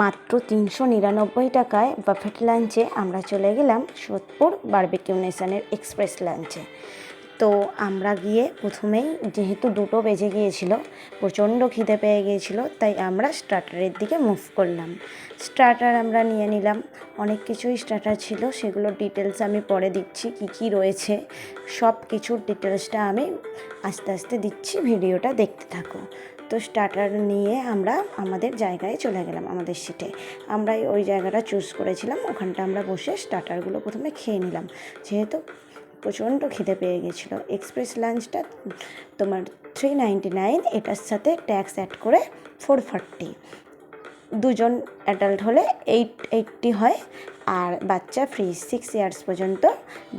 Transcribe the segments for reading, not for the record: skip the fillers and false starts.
মাত্র 399 টাকায় বাফেট লাঞ্চে আমরা চলে গেলাম সোদপুর বারবিকিউ নেশনের এক্সপ্রেস লাঞ্চে। তো আমরা গিয়ে প্রথমেই যেহেতু 2টো বেজে গিয়েছিল, প্রচণ্ড খিদে পেয়ে গিয়েছিল, তাই আমরা স্টার্টারের দিকে মুভ করলাম। স্টার্টার আমরা নিয়ে নিলাম, অনেক কিছুই স্টার্টার ছিল, সেগুলোর ডিটেলস আমি পরে দিচ্ছি, কি রয়েছে সব কিছুর ডিটেলসটা আমি আস্তে আস্তে দিচ্ছি, ভিডিওটা দেখতে থাকো। তো স্টার্টার নিয়ে আমরা আমাদের জায়গায় চলে গেলাম, আমাদের সিটে। আমরা ওই জায়গাটা চুজ করেছিলাম, ওখানটা আমরা বসে স্টার্টারগুলো প্রথমে খেয়ে নিলাম, যেহেতু প্রচণ্ড খিদে পেয়ে গেছিলো। এক্সপ্রেস লাঞ্চটা তোমার 399, এটার সাথে ট্যাক্স অ্যাড করে 440। দুজন অ্যাডাল্ট হলে 880 হয়, আর বাচ্চা ফ্রি। 6 ইয়ার্স পর্যন্ত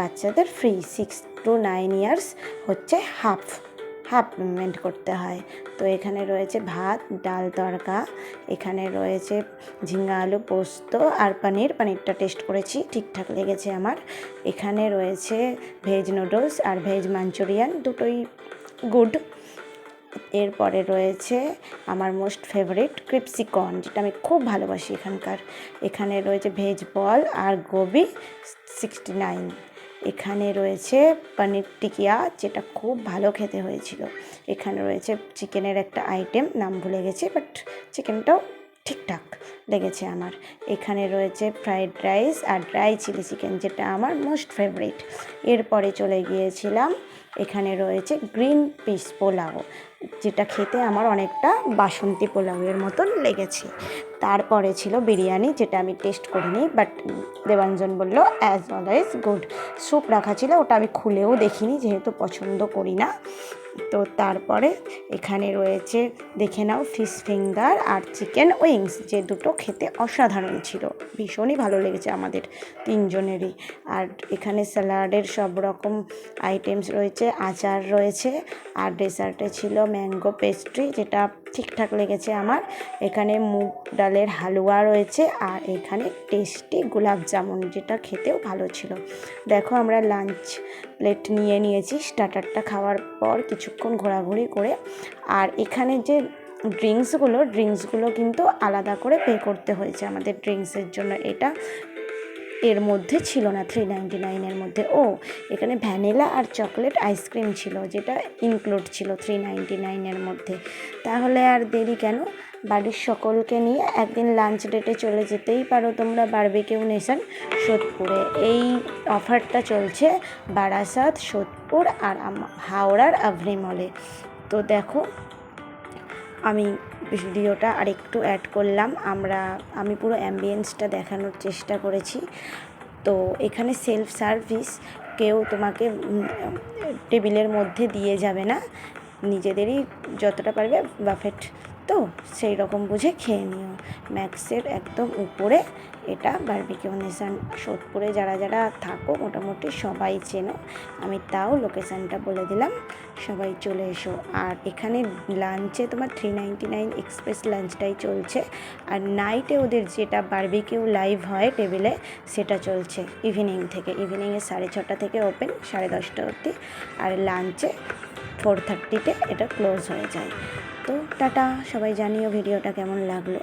বাচ্চাদের ফ্রি, 6 to 9 ইয়ার্স হচ্ছে হাফ পেমেন্ট করতে হয়। তো এখানে রয়েছে ভাত, ডাল, তড়কা, এখানে রয়েছে ঝিঙ্গা আলু পোস্ত আর পনিরটা টেস্ট করেছি, ঠিকঠাক লেগেছে আমার। এখানে রয়েছে ভেজ নুডলস আর ভেজ মাঞ্চুরিয়ান, দুটোই গুড। এরপরে রয়েছে আমার মোস্ট ফেভারিট ক্রিপসি কর্ন, যেটা আমি খুব ভালোবাসি এখানকার। এখানে রয়েছে ভেজ বল আর গোবি, 69। এখানে রয়েছে পনির টিকিয়া, যেটা খুব ভালো খেতে হয়েছিল। এখানে রয়েছে চিকেনের একটা আইটেম, নাম ভুলে গেছি, বাট চিকেনটাও ঠিকঠাক লেগেছে আমার। এখানে রয়েছে ফ্রাইড রাইস আর ড্রাই চিলি চিকেন, যেটা আমার মোস্ট ফেভারিট। এরপরে চলে গিয়েছিলাম, এখানে রয়েছে গ্রিন পিস পোলাও, যেটা খেতে আমার অনেকটা বাসন্তী পোলাওয়ের মতন লেগেছে। তারপরে ছিল বিরিয়ানি, যেটা আমি টেস্ট করিনি, বাট দেবাঞ্জন বলল অ্যাজ অলওয়েজ গুড। স্যুপ রাখা ছিল, ওটা আমি খুলেও দেখিনি, যেহেতু পছন্দ করি না। তো তারপরে এখানে রয়েছে, দেখে নাও, ফিশ ফিঙ্গার আর চিকেন উইংস, যে দুটো খেতে অসাধারণ ছিল, ভীষণই ভালো লেগেছে আমাদের তিনজনেরই। আর এখানে স্যালাডের সব রকম আইটেমস রয়েছে, আচার রয়েছে, আর ডেজার্টে ছিল ম্যাঙ্গো পেস্ট্রি, যেটা ঠিকঠাক লেগেছে আমার। এখানে মুগ ডালের হালুয়া রয়েছে, আর এখানে টেস্টি গোলাপ জামুন, যেটা খেতেও ভালো ছিল। দেখো, আমরা লাঞ্চ প্লেট নিয়ে নিয়েছি স্টার্টারটা খাওয়ার পর কিছুক্ষণ ঘোরাঘুরি করে। আর এখানে যে ড্রিঙ্কসগুলো কিন্তু আলাদা করে পে করতে হয়েছে আমাদের ড্রিঙ্কসের জন্য। এটা এর মধ্যে ছিল না 399-এর মধ্যে। এখানে ভ্যানিলা আর চকলেট আইসক্রিম ছিল, যেটা ইনক্লুড ছিল 399-এর মধ্যে। তাহলে আর দেরি কেন, বাড়ির সকলকে নিয়ে একদিন লাঞ্চ ডেটে চলে যেতেই পারো তোমরা বারবিকিউ নেশন সোদপুরে। এই অফারটা চলছে বারাসাত, সোদপুর আর হাওড়ার আভরি মলে। তো দেখো, আমি ভিডিওটা আরেকটু অ্যাড করলাম, আমি পুরো অ্যাম্বিয়েন্সটা দেখানোর চেষ্টা করেছি। তো এখানে সেলফ সার্ভিস, কেউ তোমাকে টেবিলের মধ্যে দিয়ে যাবে না, নিজেদেরই যতটা পারবে বাফেট, তো সেই রকম বুঝে খেয়ে নিও। ম্যাক্সের একদম উপরে এটা বারবিকিউ নেশন সোদপুরে। যারা থাকো মোটামুটি সবাই চেনো, আমি তাও লোকেশানটা বলে দিলাম, সবাই চলে এসো। আর এখানে লাঞ্চে তোমার 399 এক্সপ্রেস লাঞ্চটাই চলছে, আর নাইটে ওদের যেটা বারবিকিউ লাইভ হয় টেবিলে, সেটা চলছে ইভিনিংয়ে 6:30 থেকে ওপেন, 10:30 অবধি। আর লাঞ্চে 4:30-তে এটা ক্লোজ হয়ে যায়। তো টাটা, সবাই জানিও ভিডিওটা কেমন লাগলো।